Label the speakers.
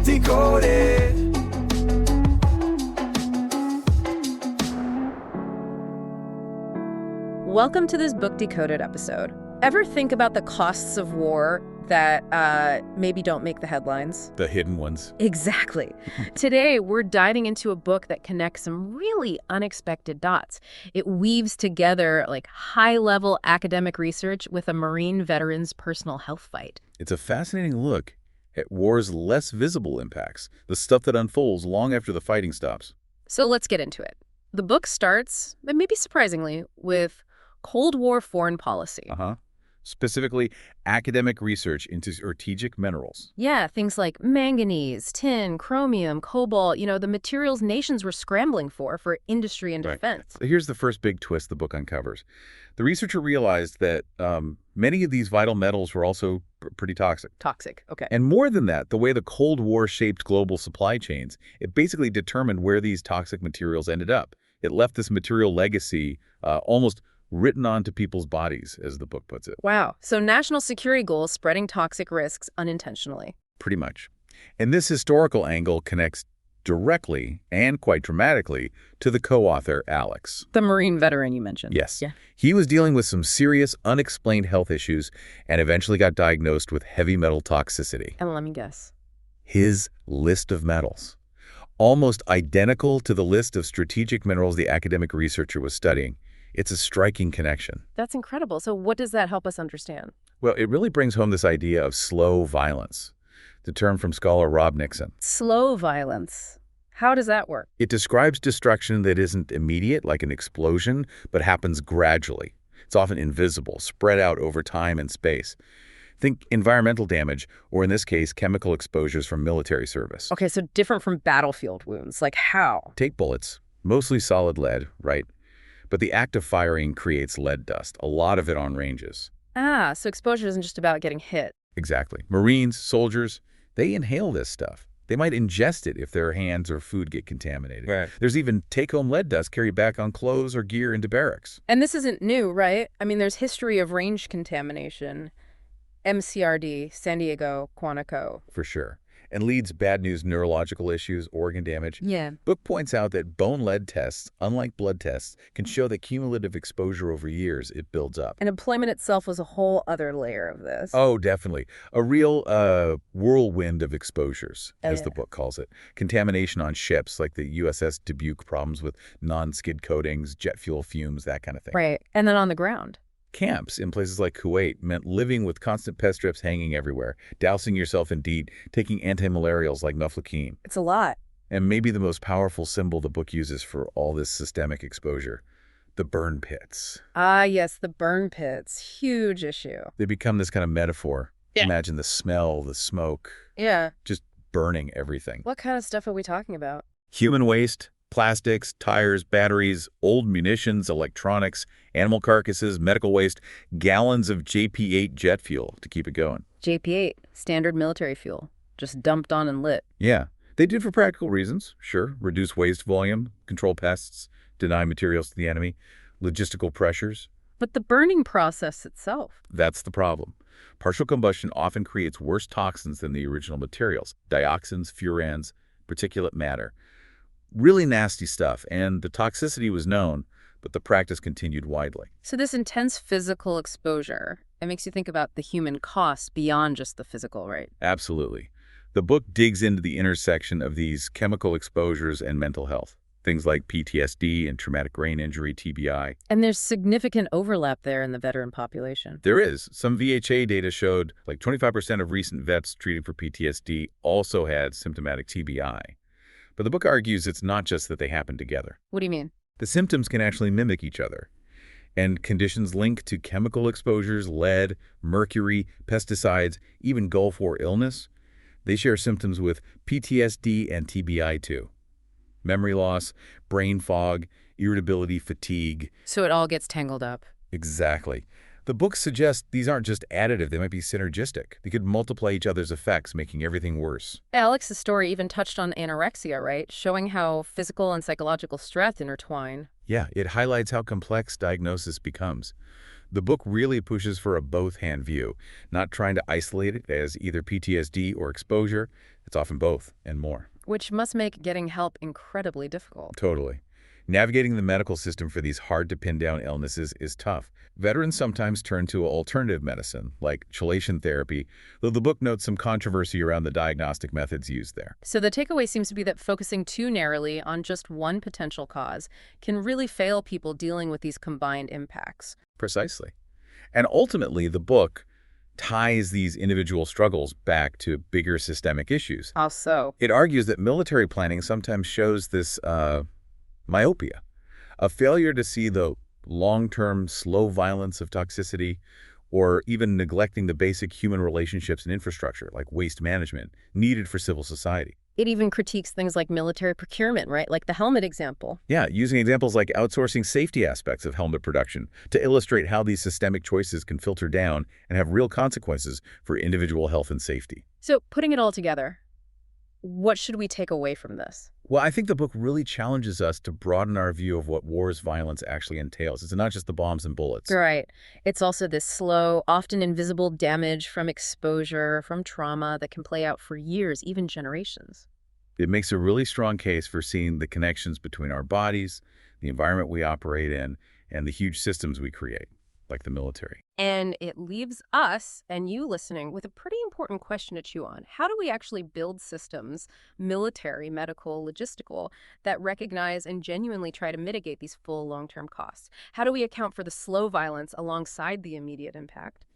Speaker 1: Decoded.
Speaker 2: Welcome to this Book Decoded episode. Ever think about the costs of war that maybe don't make the headlines?
Speaker 3: The hidden ones.
Speaker 2: Exactly. Today, we're diving into a book that connects some really unexpected dots. It weaves together like high-level academic research with a Marine veteran's personal health fight.
Speaker 3: It's a fascinating look at war's less visible impacts, the stuff that unfolds long after the fighting stops.
Speaker 2: So let's get into it. The book starts, and maybe surprisingly, with Cold War foreign policy.
Speaker 3: Specifically, academic research into strategic minerals.
Speaker 2: Yeah, things like manganese, tin, chromium, cobalt, the materials nations were scrambling for industry and defense.
Speaker 3: So here's the first big twist the book uncovers. The researcher realized that many of these vital metals were also pretty toxic.
Speaker 2: Toxic, okay.
Speaker 3: And more than that, the way the Cold War shaped global supply chains, it basically determined where these toxic materials ended up. It left this material legacy almost written onto people's bodies, as the book puts it.
Speaker 2: Wow. So national security goals spreading toxic risks unintentionally.
Speaker 3: Pretty much. And this historical angle connects directly and quite dramatically to the co-author, Alex.
Speaker 2: The Marine veteran you mentioned.
Speaker 3: Yes.
Speaker 2: Yeah.
Speaker 3: He was dealing with some serious, unexplained health issues and eventually got diagnosed with heavy metal toxicity.
Speaker 2: And let me guess.
Speaker 3: His list of metals, almost identical to the list of strategic minerals the academic researcher was studying. It's a striking connection.
Speaker 2: That's incredible. So what does that help us understand?
Speaker 3: Well, it really brings home this idea of slow violence, the term from scholar Rob Nixon.
Speaker 2: Slow violence. How does that work?
Speaker 3: It describes destruction that isn't immediate, like an explosion, but happens gradually. It's often invisible, spread out over time and space. Think environmental damage, or in this case, chemical exposures from military service.
Speaker 2: Okay, so different from battlefield wounds. Like how?
Speaker 3: Take bullets, mostly solid lead, right? But the act of firing creates lead dust, a lot of it on ranges.
Speaker 2: Ah, so exposure isn't just about getting hit.
Speaker 3: Exactly. Marines, soldiers, they inhale this stuff. They might ingest it if their hands or food get contaminated.
Speaker 4: Right.
Speaker 3: There's even take-home lead dust carried back on clothes or gear into barracks.
Speaker 2: And this isn't new, right? I mean, there's history of range contamination. MCRD, San Diego, Quantico.
Speaker 3: For sure. And leads bad news neurological issues, organ damage.
Speaker 2: Yeah.
Speaker 3: Book points out that bone lead tests, unlike blood tests, can show that cumulative exposure over years, it builds up.
Speaker 2: And employment itself was a whole other layer of this.
Speaker 3: Oh, definitely. A real whirlwind of exposures, as the
Speaker 2: Yeah.
Speaker 3: book calls it. Contamination on ships, like the USS Dubuque, problems with non-skid coatings, jet fuel fumes, that kind of thing.
Speaker 2: Right. And then on the ground.
Speaker 3: Camps in places like Kuwait meant living with constant pest strips hanging everywhere, dousing yourself in DEET, taking antimalarials like mefloquine.
Speaker 2: It's a lot.
Speaker 3: And maybe the most powerful symbol the book uses for all this systemic exposure, the burn pits.
Speaker 2: Ah, yes, the burn pits. Huge issue.
Speaker 3: They become this kind of metaphor.
Speaker 2: Yeah.
Speaker 3: Imagine the smell, the smoke,
Speaker 2: Yeah.
Speaker 3: just burning everything.
Speaker 2: What kind of stuff are we talking about?
Speaker 3: Human waste, plastics, tires, batteries, old munitions, electronics, animal carcasses, medical waste, gallons of JP-8 jet fuel to keep it going.
Speaker 2: JP-8, standard military fuel. Just dumped on and lit.
Speaker 3: Yeah, they did for practical reasons, sure. Reduce waste volume, control pests, deny materials to the enemy, logistical pressures.
Speaker 2: But the burning process itself.
Speaker 3: That's the problem. Partial combustion often creates worse toxins than the original materials. Dioxins, furans, particulate matter. Really nasty stuff, and the toxicity was known, but the practice continued widely.
Speaker 2: So this intense physical exposure, it makes you think about the human cost beyond just the physical, right?
Speaker 3: Absolutely. The book digs into the intersection of these chemical exposures and mental health. Things like PTSD and traumatic brain injury, TBI.
Speaker 2: And there's significant overlap there in the veteran population.
Speaker 3: There is. Some VHA data showed like 25% of recent vets treated for PTSD also had symptomatic TBI. But the book argues it's not just that they happen together.
Speaker 2: What do you mean?
Speaker 3: The symptoms can actually mimic each other. And conditions linked to chemical exposures, lead, mercury, pesticides, even Gulf War illness, they share symptoms with PTSD and TBI too. Memory loss, brain fog, irritability, fatigue.
Speaker 2: So it all gets tangled up.
Speaker 3: Exactly. The book suggests these aren't just additive, they might be synergistic. They could multiply each other's effects, making everything worse.
Speaker 2: Alex's story even touched on anorexia, right? Showing how physical and psychological stress intertwine.
Speaker 3: Yeah, it highlights how complex diagnosis becomes. The book really pushes for a both-hand view, not trying to isolate it as either PTSD or exposure. It's it's often both and more.
Speaker 2: Which must make getting help incredibly difficult.
Speaker 3: Totally. Navigating the medical system for these hard-to-pin-down illnesses is tough. Veterans sometimes turn to alternative medicine, like chelation therapy, though the book notes some controversy around the diagnostic methods used there.
Speaker 2: So the takeaway seems to be that focusing too narrowly on just one potential cause can really fail people dealing with these combined impacts.
Speaker 3: Precisely. And ultimately, the book ties these individual struggles back to bigger systemic issues.
Speaker 2: How so?
Speaker 3: It argues that military planning sometimes shows this myopia, a failure to see the long-term slow violence of toxicity, or even neglecting the basic human relationships and infrastructure, like waste management, needed for civil society.
Speaker 2: It even critiques things like military procurement, right? Like the helmet example.
Speaker 3: Yeah, using examples like outsourcing safety aspects of helmet production to illustrate how these systemic choices can filter down and have real consequences for individual health and safety.
Speaker 2: So putting it all together, what should we take away from this?
Speaker 3: Well, I think the book really challenges us to broaden our view of what war's violence actually entails. It's not just the bombs and bullets.
Speaker 2: Right. It's also this slow, often invisible damage from exposure, from trauma that can play out for years, even generations.
Speaker 3: It makes a really strong case for seeing the connections between our bodies, the environment we operate in, and the huge systems we create, like the military.
Speaker 2: And it leaves us and you listening with a pretty important question to chew on. How do we actually build systems, military, medical, logistical, that recognize and genuinely try to mitigate these full long-term costs? How do we account for the slow violence alongside the immediate impact?